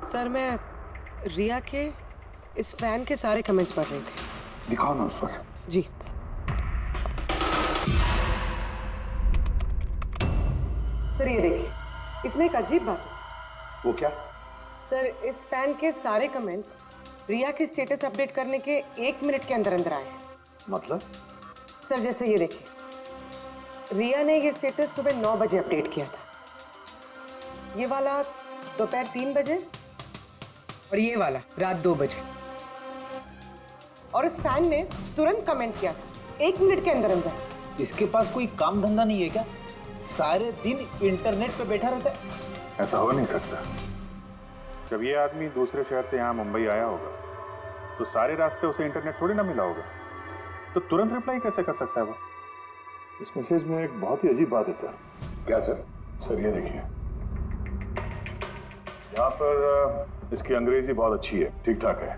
Sir मैं रिया के इस फैन के सारे कमेंट्स पढ़ रही थी। दिखाओ ना उस पर। जी। सर ये देखिए, इसमें एक अजीब बात है। वो क्या? सर इस फैन के सारे कमेंट्स रिया के स्टेटस अपडेट करने के 1 मिनट के अंदर अंदर आए हैं। मतलब? सर जैसे ये देखिए, रिया ने ये स्टेटस सुबह 9 बजे अपडेट किया था, ये वाला दोपहर 3 बजे और ये वाला रात 2 बजे। और इस फैन ने तुरंत कमेंट किया था 1 मिनट के अंदर अंदर। इसके पास कोई काम धंधा नहीं है क्या? सारे दिन इंटरनेट पे बैठा रहता है। ऐसा हो नहीं सकता। जब ये आदमी दूसरे शहर से यहाँ मुंबई आया होगा तो सारे रास्ते उसे इंटरनेट थोड़ी ना मिला होगा, तो तुरंत रिप्लाई कैसे कर सकता है वो? इस मैसेज में एक बहुत ही अजीब बात है सर। क्या सर? सर ये देखिए, यहाँ पर इसकी अंग्रेजी बहुत अच्छी है, ठीक ठाक है,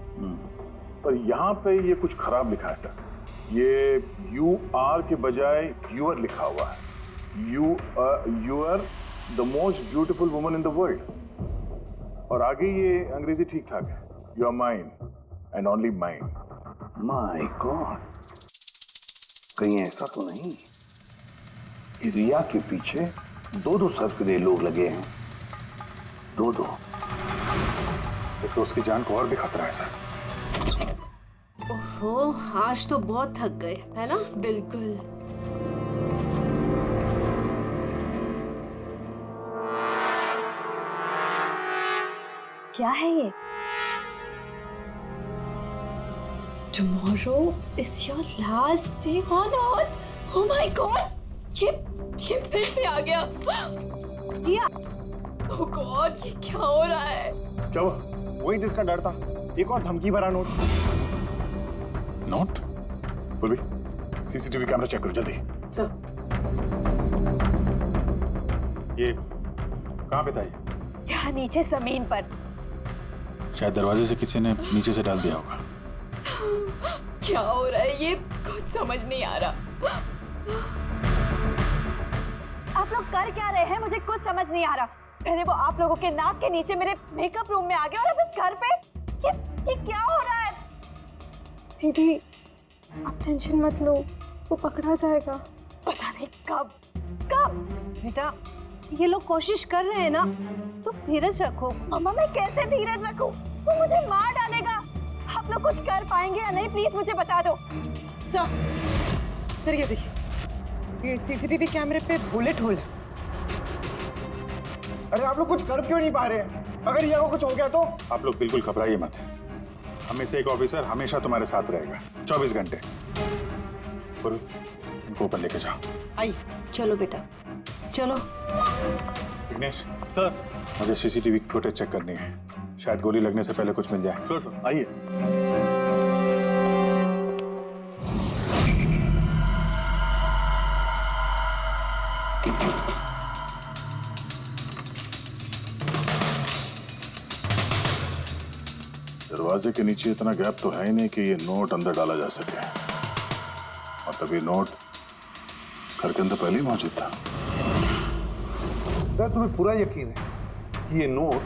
पर यहाँ पे ये कुछ खराब लिखा है सर। ये यू आर के बजाय यूर लिखा हुआ है। You are the most beautiful woman in the world. और आगे ये अंग्रेजी ठीक ठाक है, you are mine and only mine. My God, कहीं ऐसा तो नहीं कि रिया के पीछे 2 सरफिरे लोग लगे हैं? 2। तो उसकी जान को और भी खतरा है सर। ओहो, आज तो बहुत थक गए, है ना? बिल्कुल। क्या है ये? Tomorrow is your last day on earth. Oh my God! ये फिर से आ गया। रिया, Oh God, ये क्या हो रहा है? क्या हुआ? वही जिसका डर था, एक और धमकी भरा नोट। नोट? बोल भी, सीसीटीवी कैमरा चेक करो जल्दी। सर ये कहाँ पे था ये? यहाँ नीचे जमीन पर। शायद दरवाजे से किसी ने नीचे से डाल दिया होगा। क्या हो रहा है? ये कुछ समझ नहीं आ रहा। आप लोग कर क्या रहे हैं? मुझे कुछ समझ नहीं आ रहा। पहले वो आप लोगों के नाक के नीचे मेरे मेकअप रूम में आ गया और अब इस घर पे ये क्या हो रहा है? दीदी आप टेंशन मत लो, वो पकड़ा जाएगा। पता नहीं कब। बेटा ये लोग कोशिश कर रहे हैं ना, तो धीरज रखो। मम्मा मैं कैसे धीरज रखूं? वो मुझे मार डालेगा। आप लोग कुछ कर पाएंगे या नहीं, प्लीज मुझे बता दो। सर ये देखिए, ये सीसीटीवी कैमरे पे बुलेट होल है। अरे आप लोग कुछ कर क्यों नहीं पा रहे हैं? अगर रिया को कुछ हो गया तो? आप लोग बिल्कुल घबराइए मत। हमें से एक ऑफिसर हमेशा तुम्हारे साथ रहेगा 24 घंटे। इनको ऊपर लेके जाओ। आई। चलो बेटा चलो। विघ्नेश सर, मुझे सीसीटीवी फुटेज चेक करनी है, शायद गोली लगने से पहले कुछ मिल जाए। श्योर सर, आइए। दरवाजे के नीचे इतना गैप तो है ही नहीं कि ये नोट अंदर डाला जा सके, और तभी नोट घर के अंदर पहले ही मौजूद था। क्या तुम्हें पूरा यकीन है कि ये नोट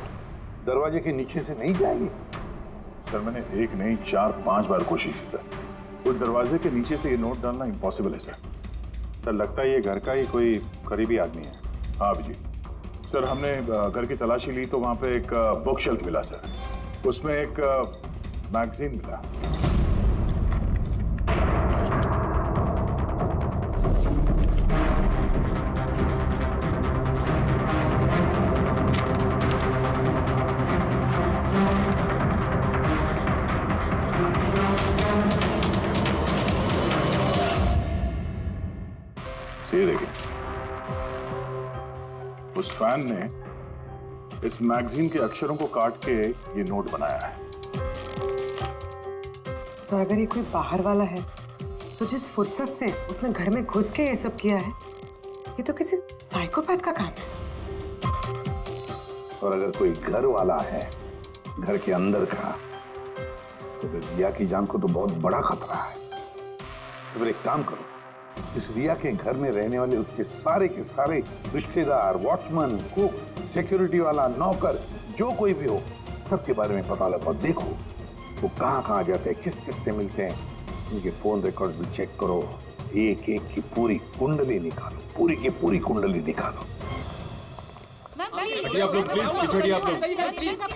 दरवाजे के नीचे से नहीं जाएगी? सर मैंने 1 नहीं 4-5 बार कोशिश की सर। उस दरवाजे के नीचे से ये नोट डालना इम्पॉसिबल है सर। सर लगता है ये घर का ही कोई करीबी आदमी है। हाँ जी सर, हमने घर की तलाशी ली तो वहाँ पे एक बुक शेल्फ मिला सर, उसमें एक मैगजीन मिला। ये देखिए, उस फैन ने इस मैगजीन के अक्षरों को काट के ये नोट बनाया है। सर अगर ये कोई बाहर वाला है तो जिस फुर्सत से उसने घर में घुस के ये सब किया है, ये तो किसी साइकोपैथ का काम है। और अगर कोई घर वाला है घर के अंदर का, तो फिर रिया की जान को तो बहुत बड़ा खतरा है। तो फिर एक काम करो, इस रिया के घर में रहने वाले उसके सारे के सारे रिश्तेदार, वॉचमैन, कुक, सिक्योरिटी वाला, नौकर, जो कोई भी हो, सबके बारे में पता लगाओ, देखो वो कहाँ जाते हैं, किस किस से मिलते हैं, उनके फोन रिकॉर्ड भी चेक करो, एक एक की पूरी कुंडली निकालो, पूरी की पूरी कुंडली निकालो। हटिए आप लोग प्लीज, हटिए आप लोग,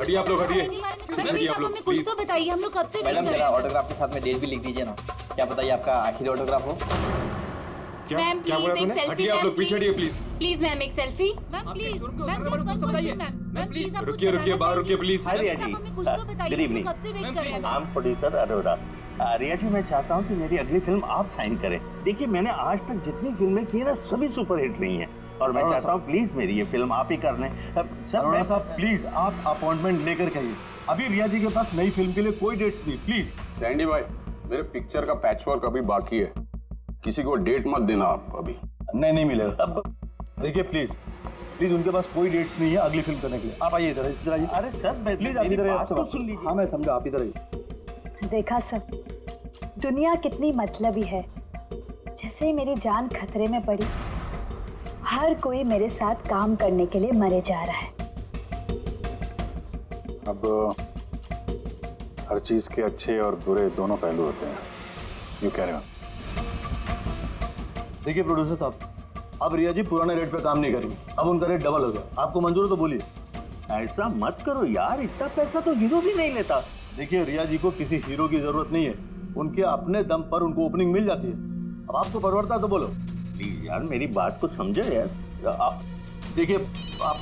हटिए आप लोग, हटिए आप लोग प्लीज। तो बताइए, हम लोग कब से मैडम जरा ऑटोग्राफ के साथ में डेट भी लिख दीजिए ना, क्या पता ये आपका आखिरी ऑटोग्राफ हो। क्या मैम, क्या बोला प्लीज, एक तूने? सेल्फी, हटिए आप मैम, लोग, पीछे हटिए प्लीज। प्लीज मैम एक सेल्फी। मैम प्लीज, मैम कुछ तो बताइए, मैम प्लीज आप रुकिए रुकिए, बाहर रुकिए प्लीज। हाय रिया जी, हमें कुछ तो बताइए, गुड इवनिंग। कब से वेट कर रहे हैं। I am producer Arora. Riya ji, मैं चाहता हूँ कि मेरी अगली फिल्म आप साइन करें। देखिए मैंने आज तक जितनी फिल्में की है ना, सभी सुपरहिट रही हैं, और मैं चाहता हूँ प्लीज मेरी ये फिल्म आप ही कर लें। सर अरोड़ा साहब प्लीज आप अपॉइंटमेंट लेकर कहिए, अभी रिया जी के पास नई फिल्म के लिए कोई डेट्स नहीं, प्लीज। सैंडी भाई, मेरे पिक्चर का पैचवर्क अभी बाकी है, किसी को डेट मत देना आप अभी। नहीं मिलेगा। अब देखिए प्लीज उनके पास कोई डेट्स नहीं है अगली फिल्म करने के लिए। आप आइए इधर आइए। अरे सर प्लीज आप इधर आइए, तो सुन लीजिए। हाँ मैं समझा, आप इधर आइए। देखा सर, दुनिया कितनी मतलबी है। जैसे ही मेरी जान खतरे में पड़ी, हर कोई मेरे साथ काम करने के लिए मरे जा रहा है। अब हर चीज के अच्छे और बुरे दोनों पहलू होते हैं। यू कह रहे हो? देखिए प्रोड्यूसर साहब, अब रिया जी पुराने रेट पे काम नहीं करेंगे, अब उनका रेट डबल हो गया। आपको मंजूर है तो बोलिए। ऐसा मत करो यार, इतना पैसा तो हीरो भी नहीं लेता। देखिए रिया जी को किसी हीरो की जरूरत नहीं है, उनके अपने दम पर उनको ओपनिंग मिल जाती है। अब आपको परवड़ता है तो बोलो। प्लीज यार मेरी बात को समझो यार। आप देखिए, आप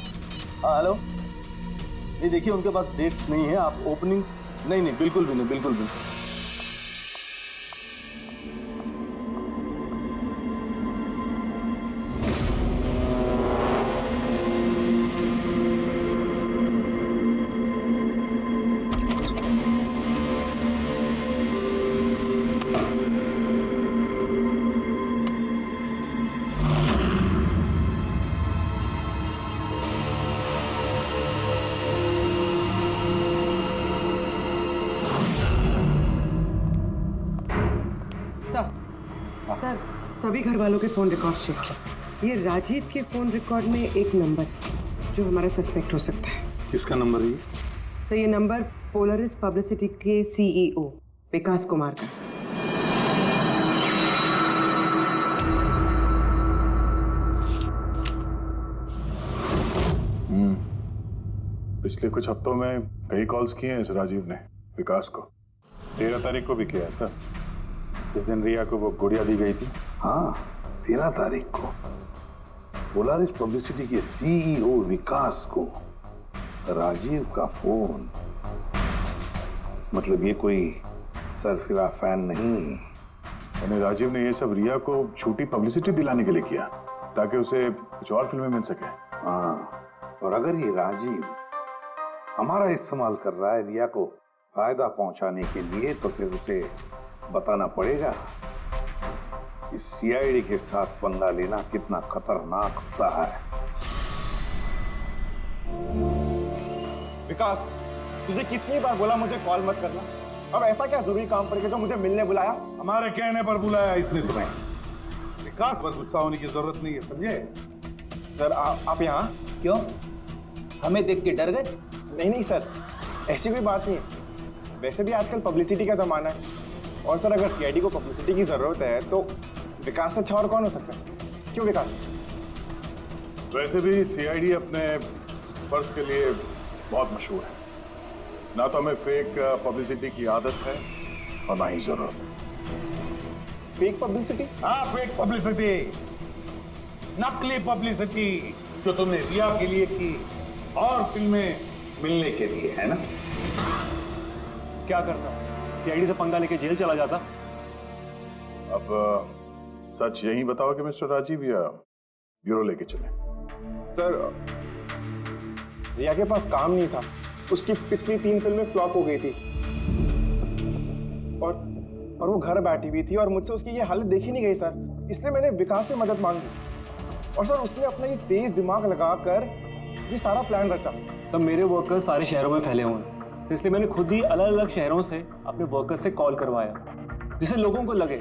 हेलो, नहीं देखिए उनके पास डेट नहीं है, आप ओपनिंग नहीं बिल्कुल भी नहीं, बिल्कुल भी। सर, सभी घर वालों के फोन रिकॉर्ड चेक किए। ये राजीव के फोन रिकॉर्ड में एक नंबर है जो हमारा सस्पेक्ट हो सकता है। किसका नंबर है ये? सर, ये नंबर पोलरिस पब्लिसिटी के सीईओ विकास कुमार का। पिछले कुछ हफ्तों में कई कॉल्स किए हैं इस राजीव ने विकास को। 13 तारीख को भी किया है सर, जिस दिन रिया को वो गुड़िया दी गई थी। हाँ 13 तारीख को पोलारिस पब्लिसिटी के सीईओ विकास को राजीव का फोन। मतलब ये कोई सरफिरा फैन नहीं। यानी राजीव ने ये सब रिया को झूठी पब्लिसिटी दिलाने के लिए किया ताकि उसे कुछ और फिल्में मिल सके। हाँ, और अगर ये राजीव हमारा इस्तेमाल कर रहा है रिया को फायदा पहुंचाने के लिए, तो फिर उसे बताना पड़ेगा कि सीआईडी के साथ पंगा लेना कितना खतरनाक होता है। विकास, तुझे कितनी बार बोला मुझे कॉल मत करना। अब ऐसा क्या जरूरी काम पड़ गया जो मुझे मिलने बुलाया? हमारे कहने पर बुलाया इसने तुम्हें। विकास पर गुस्सा होने की जरूरत नहीं है, समझे? सर आप यहाँ क्यों, हमें देख के डर गए? नहीं सर, ऐसी कोई बात नहीं है। वैसे भी आजकल पब्लिसिटी का जमाना है, और सर अगर सीआईडी को पब्लिसिटी की जरूरत है तो विकास से अच्छा और कौन हो सकता है? क्यों विकास? वैसे भी सीआईडी अपने फर्ज के लिए बहुत मशहूर है। ना तो हमें फेक पब्लिसिटी की आदत है और ना ही जरूरत। Fake publicity? हाँ, फेक पब्लिसिटी, नकली पब्लिसिटी जो तुमने रिया के लिए की और फिल्में मिलने के लिए, है ना? क्या करता, सीआईडी से पंगा लेके जेल चला जाता। अब सच यही बताओ कि मिस्टर राजीव या ब्यूरो लेके चले? सर रिया के पास काम नहीं था, उसकी पिछली 3 फिल्में फ्लॉप हो गई थी और वो घर बैठी हुई थी और मुझसे उसकी ये हालत देखी नहीं गई सर, इसलिए मैंने विकास से मदद मांगी। और सर उसने अपना ये तेज दिमाग लगाकर ये सारा प्लान रचा। सब मेरे वर्कर्स सारे शहरों में फैले हुए हैं, तो इसलिए मैंने खुद ही अलग अलग शहरों से अपने वर्कर्स से कॉल करवाया, जिससे लोगों को लगे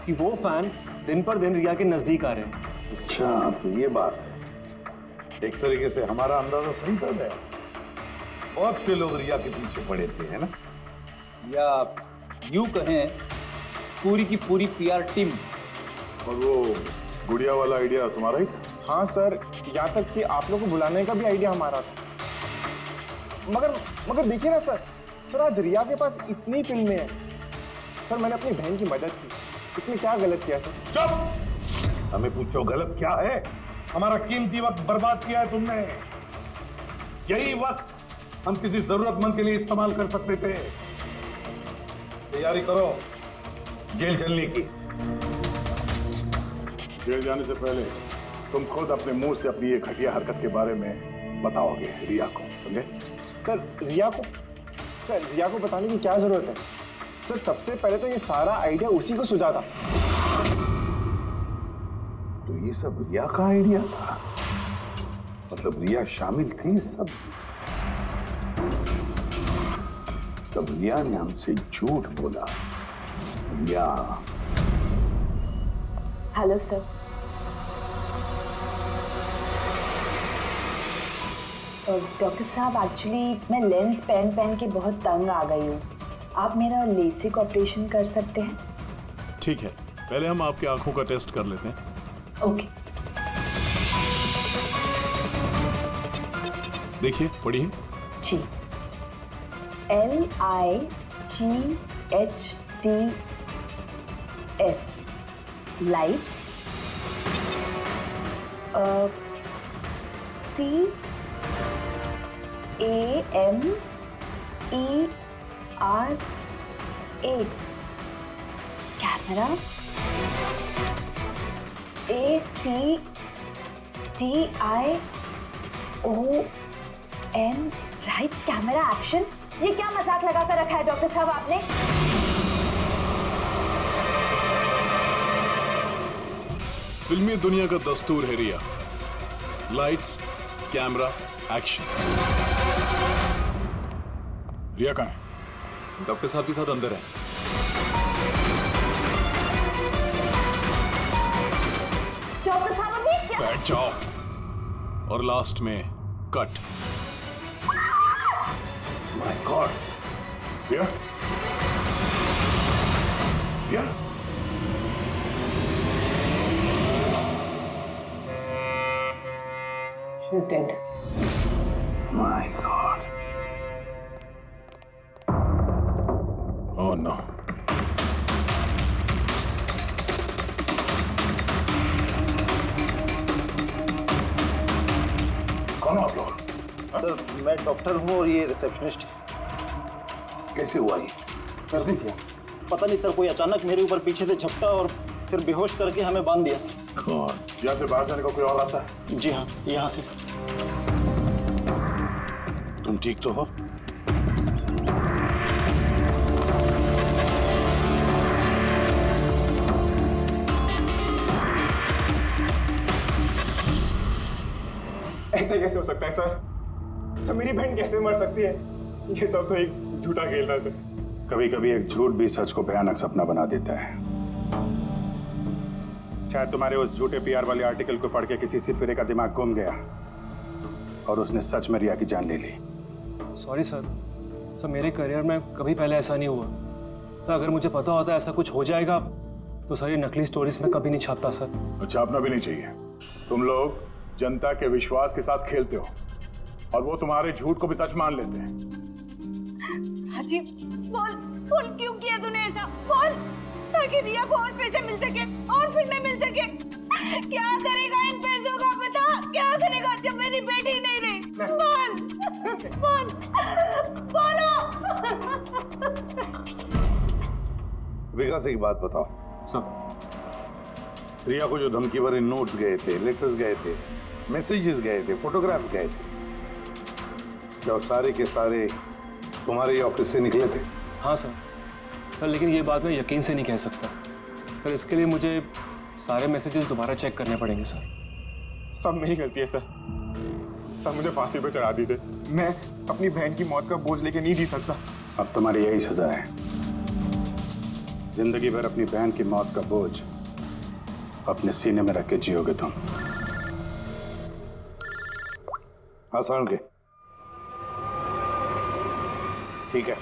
कि वो फैन दिन पर दिन रिया के नजदीक आ रहे हैं। अच्छा, तो ये बात है। एक तरीके से हमारा अंदाजा सही था। बहुत से लोग रिया के पीछे पड़े थे, है ना? या यूं कहें पूरी की पूरी पीआर टीम। और वो गुड़िया वाला आइडिया तुम्हारा ही था? हाँ सर, यहाँ तक कि आप लोगों को बुलाने का भी आइडिया हमारा था। मगर देखिए ना सर आज रिया के पास इतनी फिल्में हैं। सर मैंने अपनी बहन की मदद की, इसमें क्या गलत किया सर? चुप! हमें पूछो गलत क्या है? हमारा कीमती वक्त बर्बाद किया है तुमने। यही वक्त हम किसी जरूरतमंद के लिए इस्तेमाल कर सकते थे। तैयारी करो जेल चलने की। जेल जाने से पहले तुम खुद अपने मुंह से अपनी ये घटिया हरकत के बारे में बताओगे रिया को, समझे? सर रिया को बताने की क्या जरूरत है? सर सबसे पहले तो ये सारा आइडिया उसी को सुझा था। तो ये सब रिया का आइडिया था? मतलब रिया शामिल थी इस सब? तब रिया ने हमसे झूठ बोला। रिया। Hello sir. डॉक्टर साहब, एक्चुअली मैं लेंस पहन के बहुत तंग आ गई हूँ। आप मेरा लेसिक ऑपरेशन कर सकते हैं? ठीक है, पहले हम आपकी आंखों का टेस्ट कर लेते हैं। ओके। देखिए, पढ़िए। जी। LIGHTS lights. CAMERA camera. ACTION lights camera action. ये क्या मजाक लगा कर रखा है डॉक्टर साहब आपने? फिल्मी दुनिया का दस्तूर है Riya. Lights, camera, action. Riya कहाँ है? डॉक्टर साहब के साथ अंदर है। डॉक्टर साहब अभी क्या? बैठ जाओ। और लास्ट में cut. My God. Riya? Riya? She's dead. My God. Oh no. कौन हो आप लोग? सर मैं डॉक्टर हूँ और ये रिसेप्शनिस्ट है। कैसे हुआ ये? किसने किया? पता नहीं सर, कोई अचानक मेरे ऊपर पीछे से झपटा और फिर बेहोश करके हमें बांध दिया सर। कौन? यहाँ से बाहर जाने का कोई और रास्ता है? जी हाँ, यहाँ से सर। तुम ठीक तो हो? ऐसे कैसे हो सकता है सर? मेरी बहन कैसे मर सकती है? ये सब तो एक झूठा खेल था सर। कभी कभी एक झूठ भी सच को भयानक सपना बना देता है। शायद तुम्हारे उस झूठे पीआर वाले आर्टिकल को पढ़ के किसी सिरफिरे का दिमाग घूम गया और उसने सच में रिया की जान ले ली। Sorry sir. सर मेरे करियर में कभी पहले ऐसा नहीं हुआ सर। अगर मुझे पता होता ऐसा कुछ हो जाएगा तो सर ये नकली स्टोरीज में कभी नहीं छापता सर। छापना भी नहीं चाहिए। तुम लोग जनता के विश्वास के साथ खेलते हो और वो तुम्हारे झूठ को भी सच मान लेते हैं। राजीव, बोल क्यों किया तूने ऐसा? बोल, ताकि रिया को और पैसे मिल सके और फिल्में मिल सके। क्या करेगा इन पैसों का? बता, क्या करेगा जब मेरी बेटी नहीं रही? बोलो। विकास एक बात बताओ सर। रिया को जो धमकी भरे नोट्स गए थे, लेटर्स गए थे, मैसेजेस गए थे, फोटोग्राफ गए थे, क्या वो सारे के सारे तुम्हारे ही ऑफिस से निकले थे? हाँ सर। सर लेकिन ये बात मैं यकीन से नहीं कह सकता सर। इसके लिए मुझे सारे मैसेजेस दोबारा चेक करने पड़ेंगे सर। सब मेरी गलती है सर। मुझे फांसी पे चढ़ा दीजिए। मैं अपनी बहन की मौत का बोझ लेके नहीं जी सकता। अब तुम्हारी यही सजा है। जिंदगी भर अपनी बहन की मौत का बोझ अपने सीने में रख के जियोगे तुम। हाँ सारण के। ठीक है।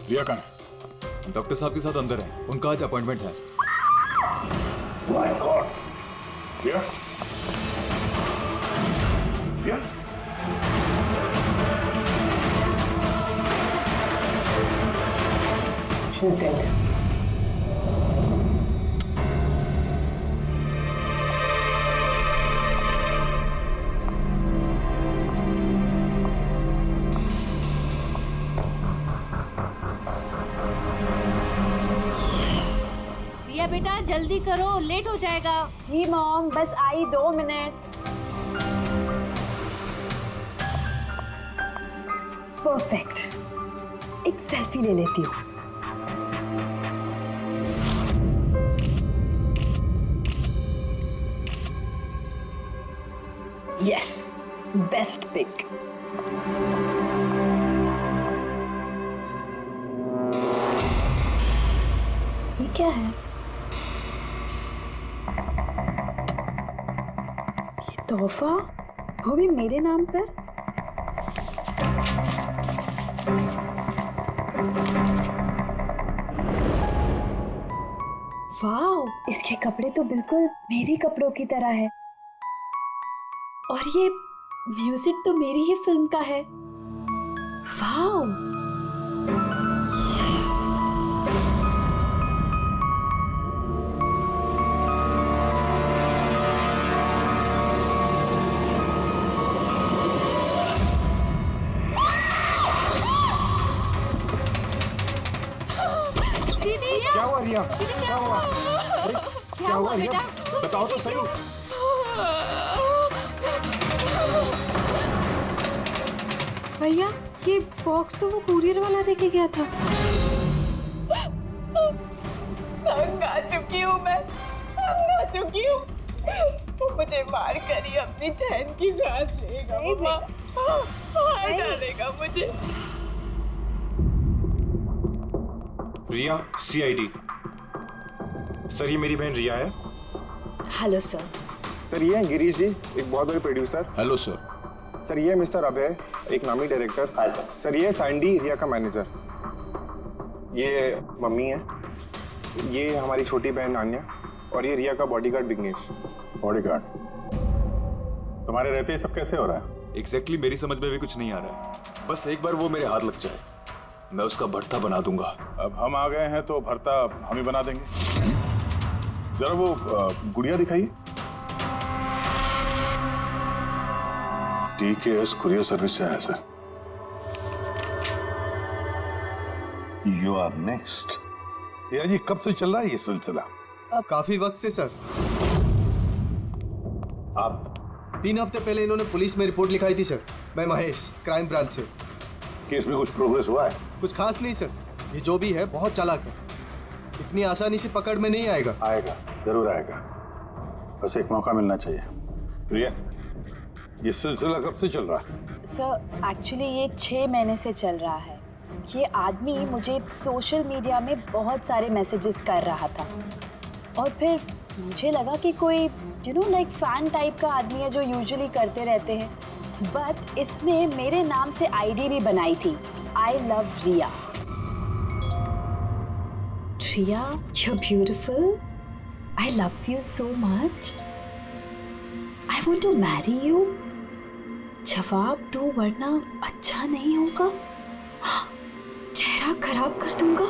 रिया कहाँ है? डॉक्टर साहब के साथ अंदर है, उनका आज अपॉइंटमेंट है। My God. Riya? Riya? She's dead. Riya बेटा जल्दी करो, लेट हो जाएगा। जी मॉम, बस आई 2 मिनट। परफेक्ट। एक सेल्फी ले लेती हूँ। Yes, best pic. ये क्या है? ये तोहफा, वो भी मेरे नाम पर। वाओ, इसके कपड़े तो बिल्कुल मेरे कपड़ों की तरह है। और ये म्यूजिक तो मेरी ही फिल्म का है। वाओ। क्या हुआ रिया? क्या हुआ? अरे क्या हुआ रिया? बताओ तो सही। भैया, ये बॉक्स तो वो कुरियर वाला देके गया था। तंग आ चुकी हूँ मैं, तंग आ चुकी हूँ। वो मुझे मार कर ही अपनी चैन की सांस लेगा। मम्मा मार डालेगा मुझे। रिया, CID। सर, ये मेरी बहन रिया है। Hello sir. सर, ये हैं गिरीश जी, एक बहुत बड़े प्रोड्यूसर। Hello sir. सर, ये मिस्टर अभय, एक नामी डायरेक्टर। Hi sir. सर, ये सैंडी, रिया का मैनेजर। ये मम्मी है, ये हमारी छोटी बहन आन्या, और ये रिया का बॉडीगार्ड विघ्नेश। बॉडीगार्ड? तुम्हारे रहते ही सब कैसे हो रहा है? एग्जैक्टली मेरी समझ में भी कुछ नहीं आ रहा है। बस एक बार वो मेरे हाथ लग जाए, मैं उसका भरता बना दूंगा। अब हम आ गए हैं तो भरता हम ही बना देंगे। जरा वो गुड़िया दिखाइए। TKS कुरियर सर्विस से है sir. You are next. Riya ji, कब से चल रहा है ये सिलसिला? काफी वक्त से सर। आप 3 हफ्ते पहले इन्होंने पुलिस में रिपोर्ट लिखाई थी सर। मैं महेश, क्राइम ब्रांच से। केस में कुछ प्रोग्रेस हुआ है? कुछ खास नहीं सर, ये जो भी है बहुत चालाक है, इतनी आसानी से पकड़ में नहीं आएगा। आएगा, जरूर आएगा, बस एक मौका मिलना चाहिए। रिया, ये सिलसिला कब से चल रहा है? सर, एक्चुअली ये 6 महीने से चल रहा है। ये आदमी मुझे सोशल मीडिया में बहुत सारे मैसेजेस कर रहा था, और फिर मुझे लगा कि कोई लाइक फैन टाइप का आदमी है जो यूजुअली करते रहते हैं। बट इसने मेरे नाम से ID भी बनाई थी, I love Riya. Riya, you're beautiful. I love you so much. I want to marry you. जवाब दो वरना अच्छा नहीं होगा, चेहरा खराब कर दूंगा।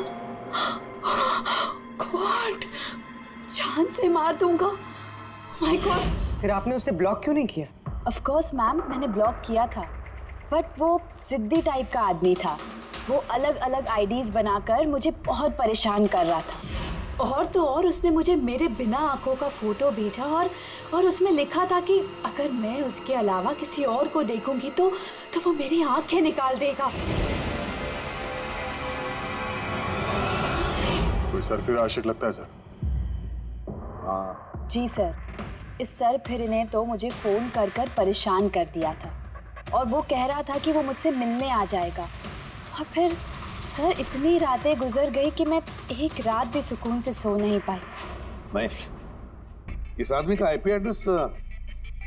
गॉड, जान से मार दूंगा। My God. फिर आपने उसे ब्लॉक क्यों नहीं किया? ऑफ कोर्स मैम, मैंने ब्लॉक किया था, बट वो जिद्दी टाइप का आदमी था। वो अलग अलग IDs बनाकर मुझे बहुत परेशान कर रहा था। और तो और उसने मुझे मेरे बिना आंखों का फोटो भेजा, और उसमें लिखा था कि अगर मैं उसके अलावा किसी और को देखूंगी तो वो मेरी आंखें निकाल देगा। कोई सरफिर आशिक लगता है सर। हाँ। जी सर, इस सर फिर ने तो मुझे फ़ोन कर कर परेशान कर दिया था, और वो कह रहा था कि वो मुझसे मिलने आ जाएगा। और फिर सर, इतनी रातें गुजर गई कि मैं एक रात भी सुकून से सो नहीं पाई। महेश, इस आदमी का IP एड्रेस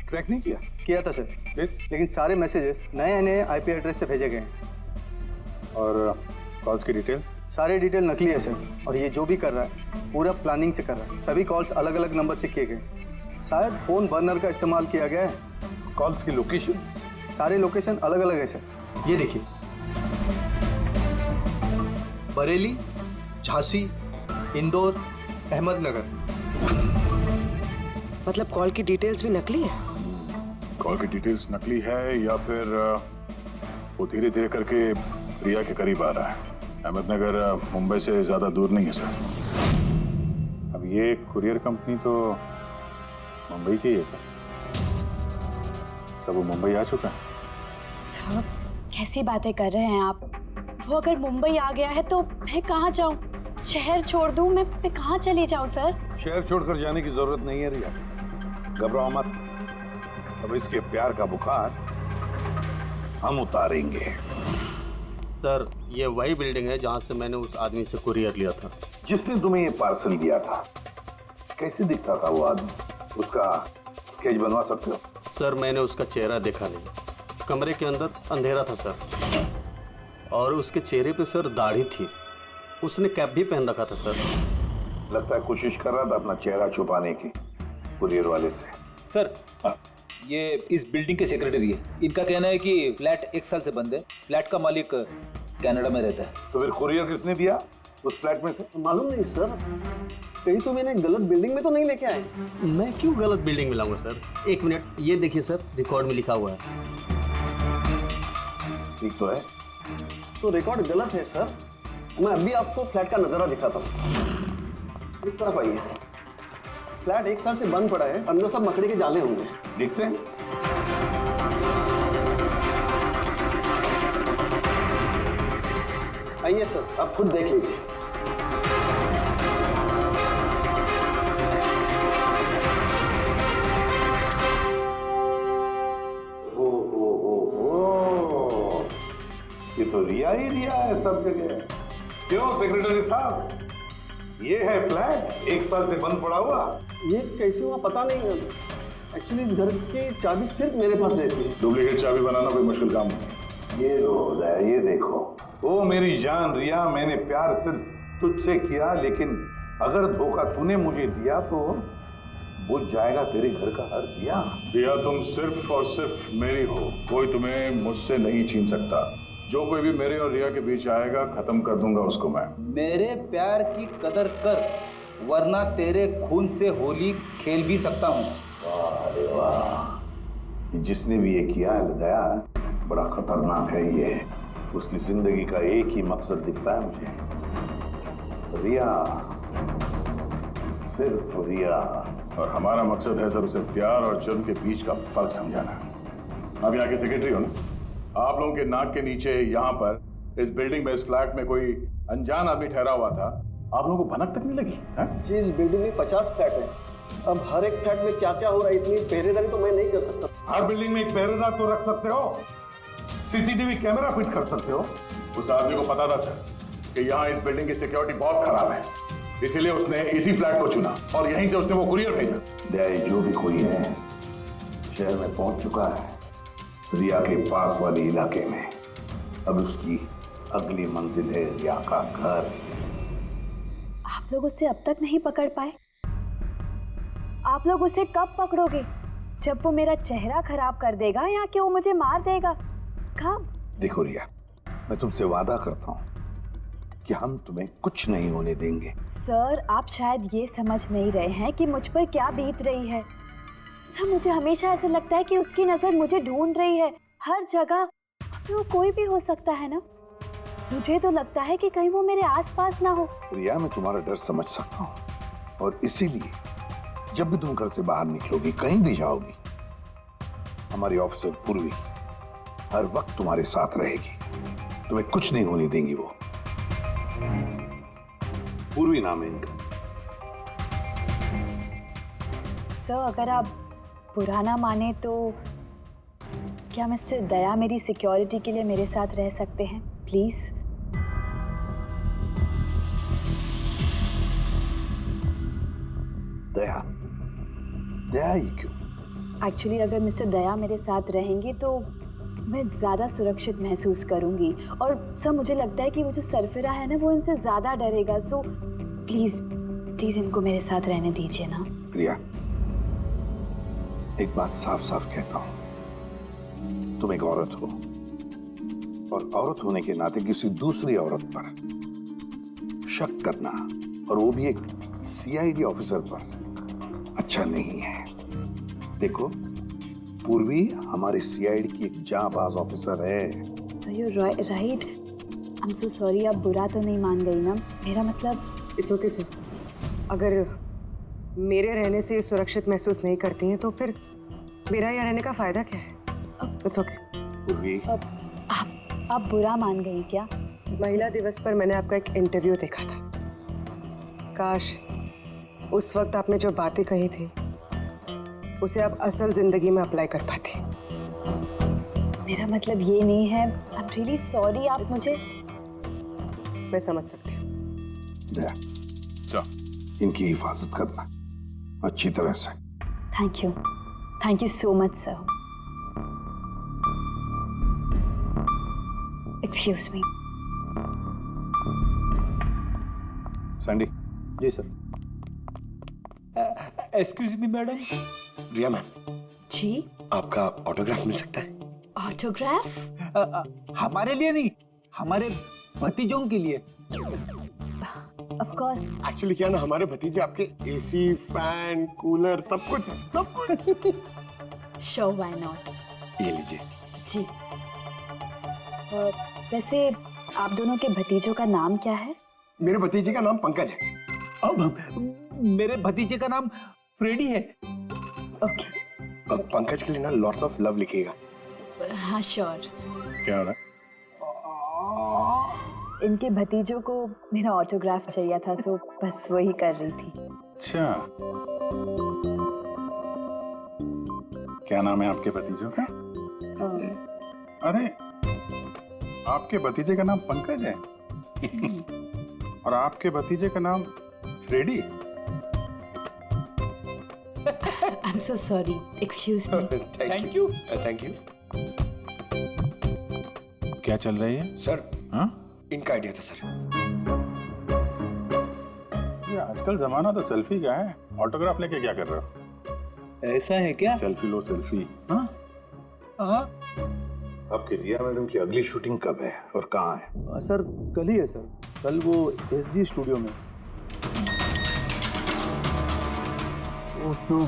क्रैक नहीं किया? किया था सर, लेकिन सारे मैसेजेस नए नए आईपी एड्रेस से भेजे गए हैं। और कॉल्स की डिटेल्स? सारे डिटेल नकली है सर, और ये जो भी कर रहा है पूरा प्लानिंग से कर रहा है। सभी कॉल्स अलग अलग नंबर से किए गए, शायद फोन बर्नर का इस्तेमाल किया गया है। कॉल्स की लोकेशन? सारे लोकेशन अलग अलग है सर। ये देखिए, बरेली, झांसी, इंदौर, अहमदनगर। मतलब कॉल की डिटेल्स भी नकली है? कॉल की डिटेल्स नकली है या फिर वो धीरे धीरे करके रिया के करीब आ रहा है। अहमदनगर मुंबई से ज्यादा दूर नहीं है सर। अब ये कुरियर कंपनी तो मुंबई की है सर। तब वो मुंबई आ चुका है। सर कैसी बातें कर रहे हैं आप? वो अगर मुंबई आ गया है तो मैं कहाँ जाऊँ? शहर छोड़ दूँ? मैं कहाँ चली जाऊँ सर? शहर छोड़कर जाने की जरूरत नहीं है रिया, घबराओ मत। अब इसके प्यार का बुखार हम उतारेंगे। सर ये वही बिल्डिंग है जहाँ से मैंने उस आदमी से कुरियर लिया था। जिसने तुम्हें ये पार्सल दिया था, कैसे दिखता था वो आदमी? उसका स्केच बनवा सकते हो? सर मैंने उसका चेहरा देखा नहीं, कमरे के अंदर अंधेरा था सर, और उसके चेहरे पे सर दाढ़ी थी, उसने कैप भी पहन रखा था सर। लगता है कोशिश कर रहा था अपना चेहरा छुपाने की कुरियर वाले से। सर ये इस बिल्डिंग के सेक्रेटरी है। इनका कहना है कि फ्लैट 1 साल से बंद है। फ्लैट का मालिक कनाडा में रहता है। तो फिर कुरियर किसने दिया उस फ्लैट में से? मालूम नहीं सर, कहीं तो मैंने गलत बिल्डिंग में तो नहीं लेके आए। मैं क्यों गलत बिल्डिंग में लाऊंगा सर? 1 मिनट, ये देखिए सर, रिकॉर्ड में लिखा हुआ है। ठीक तो है? तो रिकॉर्ड गलत है सर। मैं अभी आपको फ्लैट का नजारा दिखाता हूँ। इस तरफ आइए। फ्लैट 1 साल से बंद पड़ा है, अंदर सब मकड़ी के जाले होंगे। देखते हैं। आइए सर, आप खुद देख लीजिए। ये तो रिया ही रिया है सब जगह। क्यों सेक्रेटरी साहब, ये है फ्लैट 1 साल से बंद पड़ा हुआ? ये कैसे हुआ पता नहीं। एक्चुअली इस घर की चाबी सिर्फ मेरे पास रहती है। डुप्लीकेट चाबी बनाना कोई मुश्किल काम नहीं। ये लो ये देखो। ओ मेरी जान रिया, मैंने प्यार सिर्फ तुझसे किया, लेकिन अगर धोखा तूने मुझे दिया तो बुझ जाएगा तेरे घर का हर दिया। रिया तुम सिर्फ और सिर्फ मेरी हो, कोई तुम्हें मुझसे नहीं छीन सकता। जो कोई भी मेरे और रिया के बीच आएगा खत्म कर दूंगा उसको मैं। मेरे प्यार की कदर कर, वरना तेरे खून से होली खेल भी सकता हूँ। अरे वाह, जिसने भी ये किया है दया, बड़ा खतरनाक है ये। उसकी जिंदगी का एक ही मकसद दिखता है मुझे, रिया, सिर्फ रिया। और हमारा मकसद है सर उसे प्यार और जुर्म के बीच का फर्क समझाना। आप यहाँ के सेक्रेटरी हो ना? आप लोगों के नाक के नीचे यहाँ पर इस बिल्डिंग में, इस फ्लैट में कोई अनजान आदमी ठहरा हुआ था, आप लोगों को भनक तक नहीं लगी है? जी इस बिल्डिंग में 50 फ्लैट है। अब हर एक फ्लैट में क्या क्या हो रहा है इतनी पहरेदारी तो मैं नहीं कर सकता। हर बिल्डिंग में एक पहरेदार तो रख सकते हो, सीसीटीवी कैमरा फिट कर सकते हो। उस आदमी को पता था सर कि यहाँ इस बिल्डिंग की सिक्योरिटी बहुत खराब है, इसीलिए उसने इसी फ्लैट को चुना और यहीं से उसने वो कुरियर भेजा। दया जो भी कोई है शहर में पहुंच चुका है, रिया के पास वाले इलाके में। अब उसकी अगली मंजिल है रिया का घर। आप लोग उसे अब तक नहीं पकड़ पाए? आप लोग उसे कब पकड़ोगे? जब वो मेरा चेहरा खराब कर देगा या कि वो मुझे मार देगा? कब? देखो रिया, मैं तुमसे वादा करता हूं कि हम तुम्हें कुछ नहीं होने देंगे। सर आप शायद ये समझ नहीं रहे हैं कि मुझ पर क्या बीत रही है। सर मुझे हमेशा ऐसा लगता है कि उसकी नजर मुझे ढूंढ रही है हर जगह। वो कोई भी हो सकता है ना? मुझे तो लगता है कि कहीं वो मेरे आसपास ना हो। रिया मैं तुम्हारा डर समझ सकता हूँ, और इसीलिए जब भी तुम घर से बाहर निकलोगी, कहीं भी जाओगी, हमारी ऑफिसर पूर्वी हर वक्त तुम्हारे साथ रहेगी। तुम्हें कुछ नहीं होने देंगी वो। पूर्वी नाम है इनका। सर अगर आप पुराना माने तो क्या मिस्टर दया मेरी सिक्योरिटी के लिए मेरे साथ रह सकते हैं प्लीज? दया, दया ही क्यों? एक्चुअली अगर मिस्टर दया मेरे साथ रहेंगे तो मैं ज़्यादा सुरक्षित महसूस करूंगी। और सर मुझे लगता है कि वो जो सरफिरा है ना वो इनसे ज़्यादा डरेगा। सो प्लीज़ प्लीज़ इनको मेरे साथ रहने दीजिए ना। प्रिया, एक बात साफ साफ कहता हूं, तुम एक औरत हो और औरत होने के नाते किसी दूसरी औरत पर शक करना, और वो भी एक सीआईडी ऑफिसर पर, अच्छा नहीं है। देखो, पूर्वी हमारे सीआईडी की एक जांबाज ऑफिसर है। So you right. I am so sorry, आप बुरा तो नहीं मान गई ना? मेरा मतलब इट्स ओके सर। अगर मेरे रहने से ये सुरक्षित महसूस नहीं करती हैं तो फिर मेरा यहाँ रहने का फायदा क्या है? It's okay. पूर्वी, आप बुरा मान गई क्या? महिला दिवस पर मैंने आपका एक इंटरव्यू देखा था। काश उस वक्त आपने जो बातें कही थी उसे आप असल जिंदगी में अप्लाई कर पाती। मेरा मतलब ये नहीं है। आई एम रियली सॉरी। आप मुझे मैं समझ सकती हूँ। दया, इनकी हिफाजत करना अच्छी तरह से। Thank you so much sir. Excuse me. Sandy. जी sir. Excuse me madam. Riya ma'am ji, आपका ऑटोग्राफ मिल सकता है? ऑटोग्राफ? हमारे लिए नहीं, हमारे भतीजों के लिए। Of course. एक्चुअली क्या ना, हमारे भतीजे आपके एसी, फैन, कूलर सब कुछ है, सब कुछ। Sure, why not. ये लीजिए। जी। वैसे आप दोनों के भतीजों का नाम क्या है? मेरे भतीजे का नाम पंकज है। अब मेरे भतीजे का नाम फ्रेडी है। ओके। पंकज के लिए ना लॉट्स ऑफ लव लिखिएगा। हाँ श्योर। क्या हो रहा है? इनके भतीजों को मेरा ऑटोग्राफ चाहिए था तो बस वही कर रही थी। अच्छा, क्या नाम है आपके भतीजों का? अरे, आपके भतीजे का नाम पंकज है और आपके भतीजे का नाम Freddy. I am so sorry, excuse me. Thank you. Thank you. क्या चल रही है सर? हाँ, इनका आइडिया था सर। ये आजकल जमाना तो सेल्फी का है, ऑटोग्राफ लेके क्या कर रहे हो? ऐसा है क्या? सेल्फी लो सेल्फी। हाँ हाँ। आपकी रिया मैडम की अगली शूटिंग कब है और कहाँ है? सर कल ही है सर, कल वो एसजी स्टूडियो में। Oh no.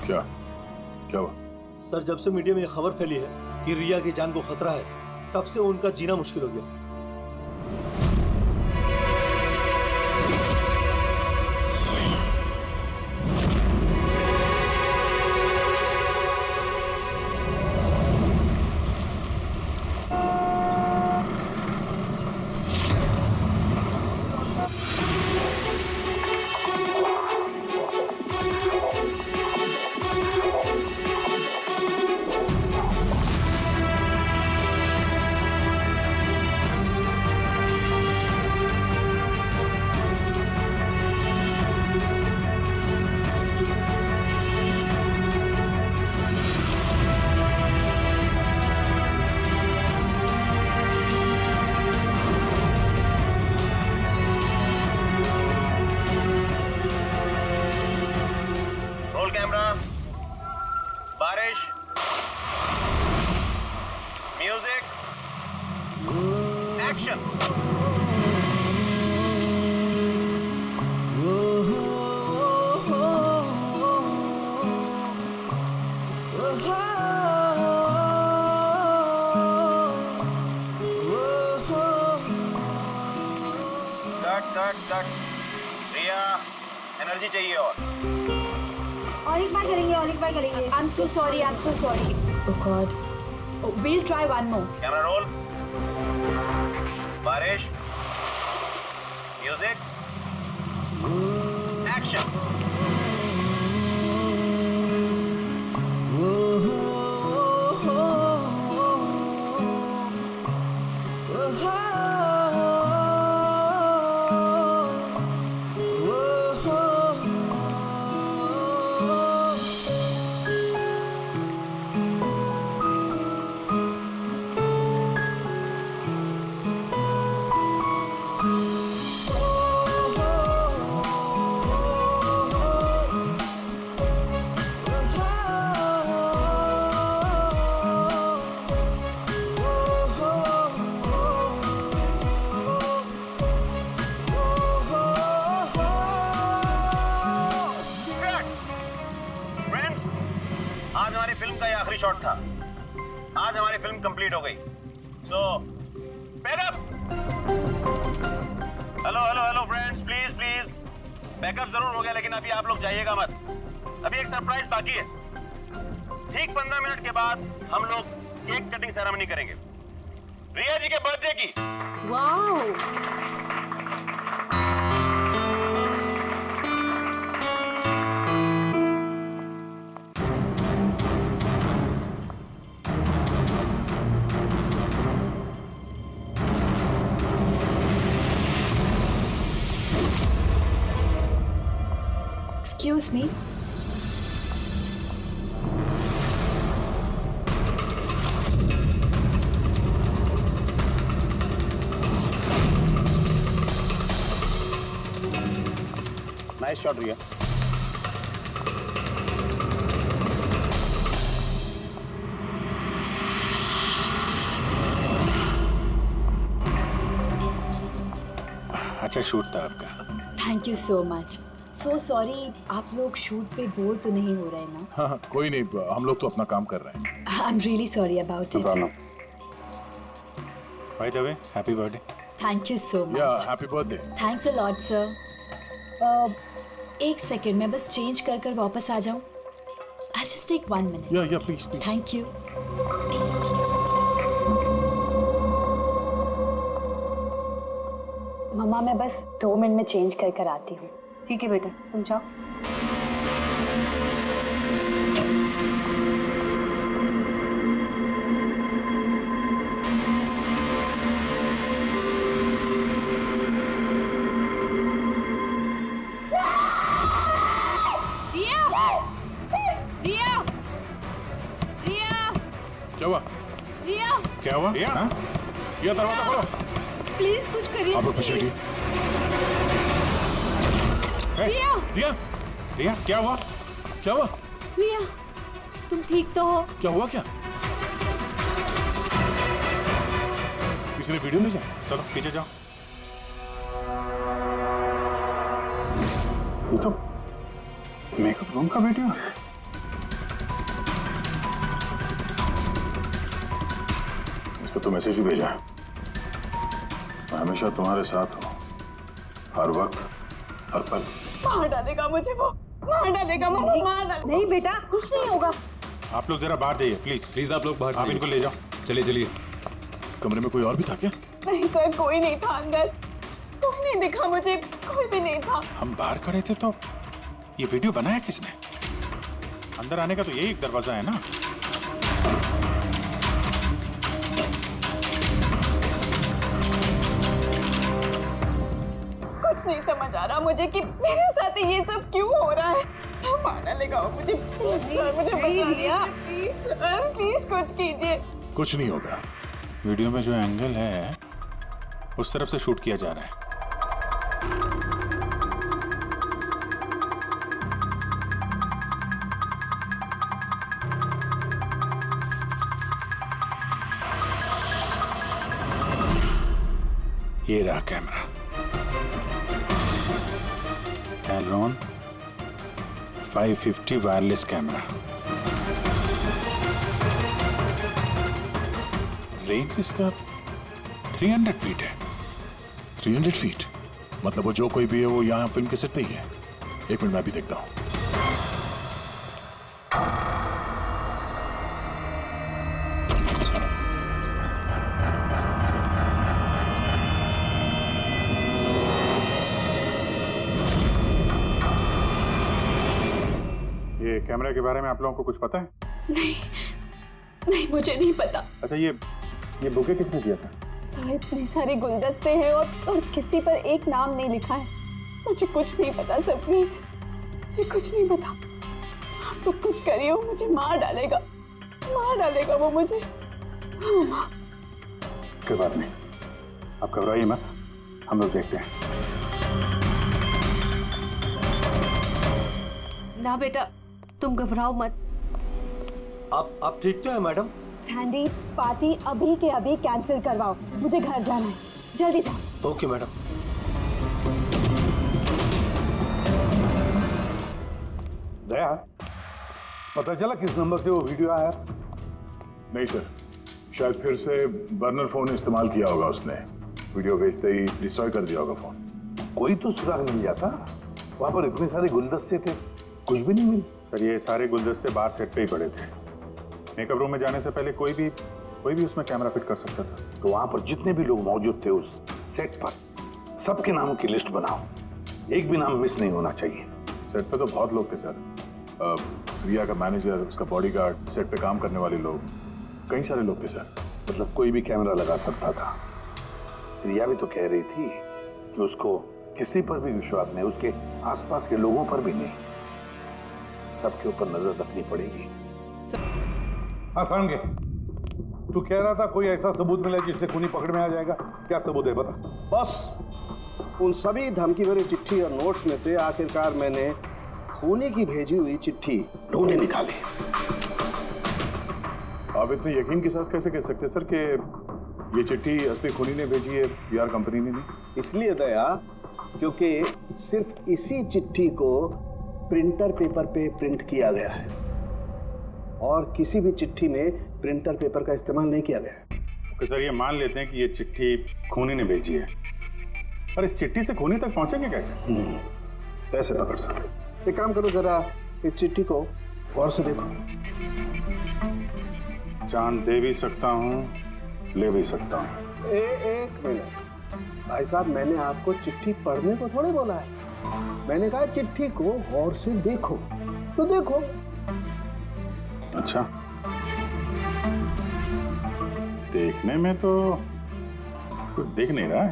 क्या हुआ? सर, जब से मीडिया में ये खबर फैली है कि रिया की जान को खतरा है, तब से उनका जीना मुश्किल हो गया। बारिश, म्यूजिक, एक्शन। कट। रिया, एनर्जी चाहिए और एक बार करेंगे। I'm so sorry. Oh God. Oh, we'll try one more. Camera roll. बारिश, म्यूजिक, एक्शन। आज हमारी फिल्म का ये आखिरी शॉट था। आज हमारी फिल्म कंप्लीट हो गई। So pack up. Hello hello hello friends, please please pack up जरूर हो गया, लेकिन अभी आप लोग जाइएगा मत। अभी एक सरप्राइज बाकी है। ठीक 15 मिनट के बाद हम लोग केक कटिंग सेरेमनी करेंगे रिया जी के बर्थडे की। Wow, Excuse me. Nice shot Riya. अच्छा शूट था आपका। Thank you so much. So sorry, आप लोग शूट पे बोर तो नहीं हो रहे ना? हाँ, कोई नहीं, हम लोग तो अपना काम कर रहे हैं। I am really sorry about it. By the way, happy birthday. Thank you so या much. Happy birthday. Thanks a lot sir. एक सेकेंड, मैं बस चेंज कर कर वापस आ जाऊँ। I just take 1 minute. Yeah please please. Thank you. मम्मा, मैं बस 2 मिनट में चेंज कर कर आती हूँ। ठीक है बेटा, तुम जाओ। क्या हुआ? रिया, क्या हुआ? रिया, हाँ? रिया दरवाजा खोलो। प्लीज कुछ करिए। आप पीछे हटिए। रिया, रिया, रिया, क्या हुआ? क्या हुआ? रिया, तुम ठीक तो हो? क्या हुआ क्या? किसी ने वीडियो भेजा? चलो पीछे जाओ। ये तो मेकअप रूम का वीडियो है। इसको तो मैसेज भी भेजा है। मैं हमेशा तुम्हारे साथ हूँ, हर वक्त, हर पल। मार डालेगा मुझे वो, मार डालेगा मम्मा, मार डालेगा। नहीं बेटा, कुछ नहीं होगा। आप लोग जरा बाहर जाइए प्लीज। प्लीज आप लोग बाहर आप इनको ले जाओ। चलिए चलिए। कमरे में कोई और भी था क्या? नहीं सर, कोई नहीं था अंदर। कोई नहीं दिखा मुझे, कोई भी नहीं था। हम बाहर खड़े थे तो ये वीडियो बनाया किसने? अंदर आने का तो यही एक दरवाजा है ना। कुछ नहीं समझ आ रहा मुझे कि मेरे साथ ये सब क्यों हो रहा है। मार डालेगा वो मुझे। प्लीज सर, मुझे बचा दिया। प्लीज सर, प्लीज कुछ कीजिए। कुछ नहीं होगा। वीडियो में जो एंगल है उस तरफ से शूट किया जा रहा है। ये रहा camera. Canon 550 wireless camera. Range इसका 300 फीट है। 300 फीट मतलब वो जो कोई भी है वो यहाँ फिल्म के सेट पे ही है। एक मिनट मैं भी देखता हूँ। ये कैमरे के बारे में आप लोगों को कुछ पता है? नहीं, नहीं मुझे नहीं पता। अच्छा ये बुके किसने दिया था? सर, इतने सारे गुलदस्ते हैं और किसी पर एक नाम नहीं लिखा है। मुझे कुछ नहीं पता सर, प्लीज मुझे कुछ नहीं पता। आप तो कुछ करिए, वो मुझे मार डालेगा वो मुझे। कोई बात नहीं, आप घबराइए मत, हम लोग देखते हैं। ना बेटा, तुम घबराओ मत। आप ठीक तो है मैडम? सैंडी, पार्टी अभी के अभी कैंसिल करवाओ, मुझे घर जाना है। जल्दी जाओ। Okay madam. दया, पता चला किस नंबर से वो वीडियो आया? नहीं सर, शायद फिर से बर्नर फोन इस्तेमाल किया होगा उसने। वीडियो भेजते ही डिस्ट्रॉय कर दिया होगा फोन। कोई तो सुराग मिल जाता। वहां पर इतने सारे गुलदस्ते थे, कुछ भी नहीं मिले। सर ये सारे गुलदस्ते बाहर सेट पे ही पड़े थे। मेकअप रूम में जाने से पहले कोई भी उसमें कैमरा फिट कर सकता था। तो वहां पर जितने भी लोग मौजूद थे उस सेट पर, सबके नामों की लिस्ट बनाओ। एक भी नाम मिस नहीं होना चाहिए। सेट पे तो बहुत लोग थे सर। रिया का मैनेजर, उसका बॉडीगार्ड, सेट पे काम करने वाले लोग, कई सारे लोग थे सर। मतलब कोई भी कैमरा लगा सकता था। रिया भी तो कह रही थी कि उसको किसी पर भी विश्वास नहीं, उसके आसपास के लोगों पर भी नहीं। सबके ऊपर नजर रखनी पड़ेगी। हाँ सांगे, तू कह रहा था कोई ऐसा सबूत मिला जिससे खूनी पकड़ में आ जाएगा। क्या सबूत है बता? बस उन सभी धमकी भरी चिट्ठी और नोट्स में से आखिरकार मैंने खूनी की भेजी हुई चिट्ठी ढूंढे निकाली। आप इतने यकीन के साथ कैसे कह सकते सर कि ये चिट्ठी असली खूनी ने भेजी है, PR कंपनी ने नहीं? इसलिए दया, क्योंकि सिर्फ इसी चिट्ठी को प्रिंटर पेपर पे प्रिंट किया गया है और किसी भी चिट्ठी में प्रिंटर पेपर का इस्तेमाल नहीं किया गया है। ओके सर, ये मान लेते हैं कि ये चिट्ठी खूनी ने भेजी है, पर इस चिट्ठी से खूनी तक पहुंचेंगे कैसे? कैसे पकड़ सकते? एक काम करो, जरा इस चिट्ठी को गौर से देखो। जान दे भी सकता हूँ, ले भी सकता हूँ। एक मिनट भाई साहब, मैंने आपको चिट्ठी पढ़ने को थोड़ी बोला है। मैंने कहा चिट्ठी को गौर से देखो, तो देखो। अच्छा, देखने में तो कुछ दिख नहीं रहा है।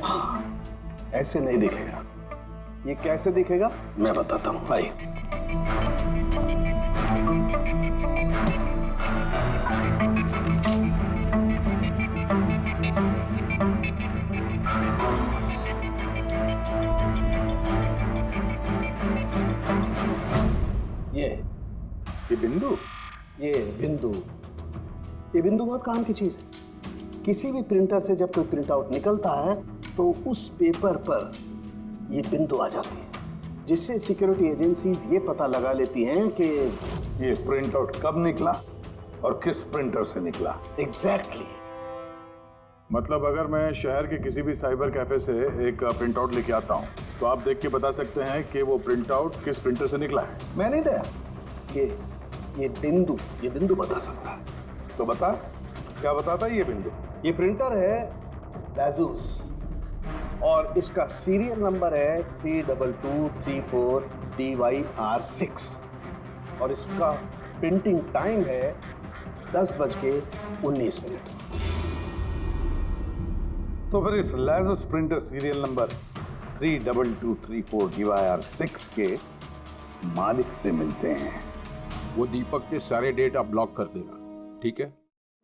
ऐसे नहीं दिखेगा। ये कैसे दिखेगा मैं बताता हूँ। आइए। ये बिंदु, ये बिंदु बहुत काम की चीज है। किसी भी प्रिंटर से जब कोई प्रिंट आउट निकलता है तो उस पेपर पर ये बिंदु आ जाती है, जिससे सिक्योरिटी एजेंसीज ये पता लगा लेती हैं कि ये प्रिंट आउट कब निकला और किस प्रिंटर से निकला। एग्जैक्टली। मतलब अगर मैं शहर के किसी भी साइबर कैफे से एक प्रिंट आउट लेके आता हूँ तो आप देख के बता सकते हैं कि वो प्रिंट आउट किस प्रिंटर से निकला है? मैं नहीं दया, ये बिंदु बता सकता है। तो बता, क्या बताता है ये बिंदु? ये प्रिंटर है लाजूस और इसका सीरियल नंबर है 32234 DYR6 और इसका प्रिंटिंग टाइम है 10:19। तो फिर इस लाजूस प्रिंटर सीरियल नंबर 32234 DYR6 के मालिक से मिलते हैं। वो दीपक के सारे डेटा ब्लॉक कर देगा, ठीक है?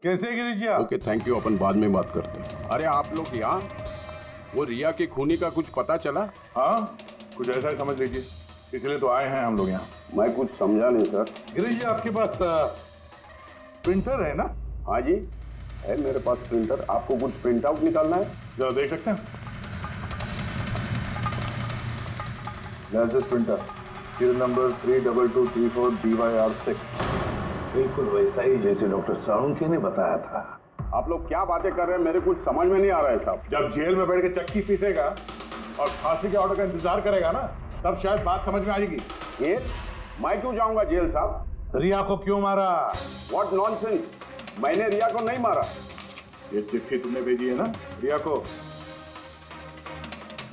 कैसे Girish ji? Okay, thank you. अपन बाद में बात करते हैं। अरे आप लोग यहाँ, वो रिया के खूनी का कुछ पता चला? हाँ, कुछ ऐसा ही समझ लीजिए, इसलिए तो आए हैं हम लोग यहाँ। मैं कुछ समझा नहीं सर। गिरीश जी, आपके पास प्रिंटर है ना? हाँ जी है मेरे पास प्रिंटर। आपको कुछ प्रिंट आउट निकालना है? जरा देख सकते हैं। लाजूस प्रिंटर सीरियल नंबर 32234 DYR6। बिल्कुल वैसा ही जैसे डॉक्टर साळुंखे ने बताया था। आप लोग क्या बातें कर रहे हैं, मेरे कुछ समझ में नहीं आ रहा है साहब। जब जेल में बैठ के चक्की पीसेगा और फांसी के ऑर्डर का इंतजार करेगा ना, तब शायद बात समझ में आ जाएगी। जेल? मैं क्यों जाऊंगा जेल साहब? रिया को क्यों मारा? व्हाट नॉनसेंस, मैंने रिया को नहीं मारा। ये चिट्ठी तुमने भेजी है ना रिया को?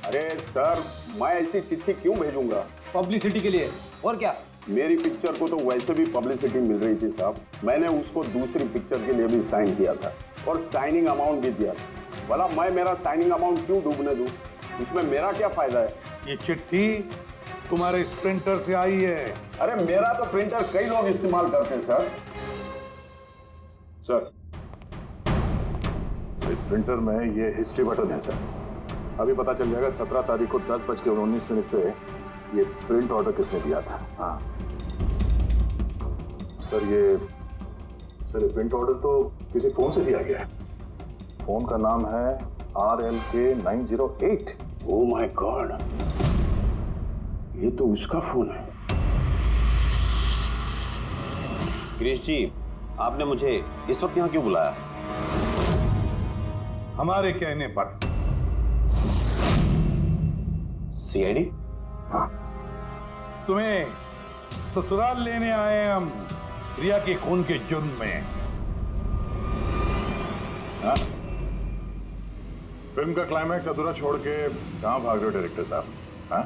अरे सर, मैं ऐसी चिट्ठी क्यों भेजूंगा? पब्लिसिटी के लिए, और क्या? मेरी पिक्चर को तो वैसे भी पब्लिसिटी मिल रही थी साहब। मैंने उसको दूसरी पिक्चर के लिए भी साइन किया था और साइनिंग अमाउंट भी दिया था। भला मैं मेरा साइनिंग अमाउंट क्यों डूबने दूं? इसमें मेरा क्या फायदा है? ये चिट्ठी तुम्हारे इस प्रिंटर से आई है। अरे मेरा तो प्रिंटर कई लोग इस्तेमाल करते हैं सर। सर, इस प्रिंटर में ये हिस्ट्री बटन है सर। अभी पता चल जाएगा 17 तारीख को 10:19 पे ये प्रिंट ऑर्डर किसने दिया था। हाँ सर, ये प्रिंट ऑर्डर तो किसी फोन से दिया गया है। फोन का नाम है RLK908। ओह माय गॉड, ये तो उसका फोन है। गिरीश जी, आपने मुझे इस वक्त यहाँ क्यों बुलाया? हमारे कहने पर। सीआईडी? हाँ, तुम्हें ससुराल लेने आए हैं हम, रिया के खून के जुर्म में। हाँ? फिल्म का क्लाइमैक्स अधूरा छोड़ के कहां भाग रहे हो डायरेक्टर साहब? हाँ?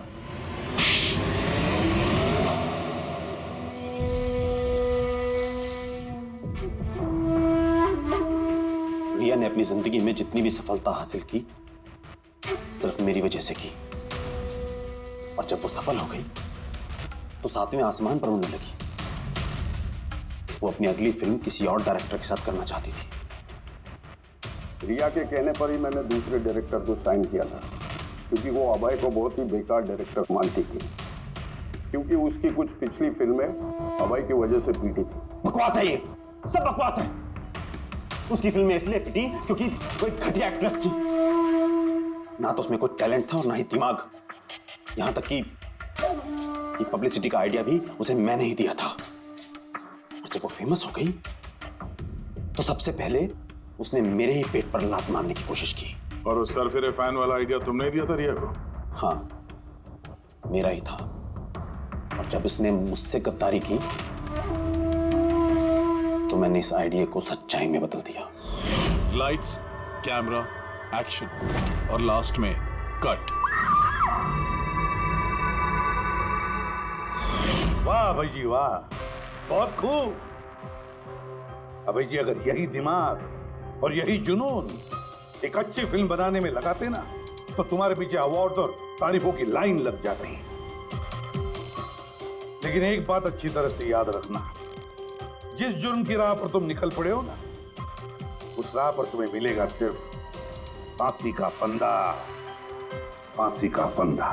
रिया ने अपनी जिंदगी में जितनी भी सफलता हासिल की सिर्फ मेरी वजह से की, और जब वो सफल हो गई तो सातवें आसमान पर उड़ने लगी। वो अपनी अगली फिल्म किसी और डायरेक्टर के साथ करना चाहती थी। रिया के कहने पर ही मैंने दूसरे डायरेक्टर को साइन किया था, क्योंकि वो अभय को बहुत ही बेकार डायरेक्टर मानती थी, क्योंकि उसकी कुछ पिछली फिल्में अभय की वजह से पीटी थी। बकवास है, ये सब बकवास है। उसकी फिल्में इसलिए पिटी क्योंकि कोई घटिया एक्ट्रेस थी, ना तो उसमें कोई टैलेंट था और ना ही दिमाग। यहां तक कि पब्लिसिटी का आइडिया भी उसे मैंने ही दिया था। और जब वो फेमस हो गई तो सबसे पहले उसने मेरे ही पेट पर लात मारने की कोशिश की। और उस सरफिरे फैन वाला आइडिया तुमने ही दिया था रिया को? हाँ, मेरा ही था। और जब उसने मुझसे गद्दारी की तो मैंने इस आइडिया को सच्चाई में बदल दिया। लाइट्स, कैमरा, एक्शन, और लास्ट में कट। वाह भाई जी वाह, बहुत खूब। अभय जी, अगर यही दिमाग और यही जुनून एक अच्छी फिल्म बनाने में लगाते ना, तो तुम्हारे पीछे अवार्ड और तारीफों की लाइन लग जाती। लेकिन एक बात अच्छी तरह से याद रखना, जिस जुर्म की राह पर तुम निकल पड़े हो ना, उस राह पर तुम्हें मिलेगा सिर्फ फांसी का फंदा, फांसी का फंदा।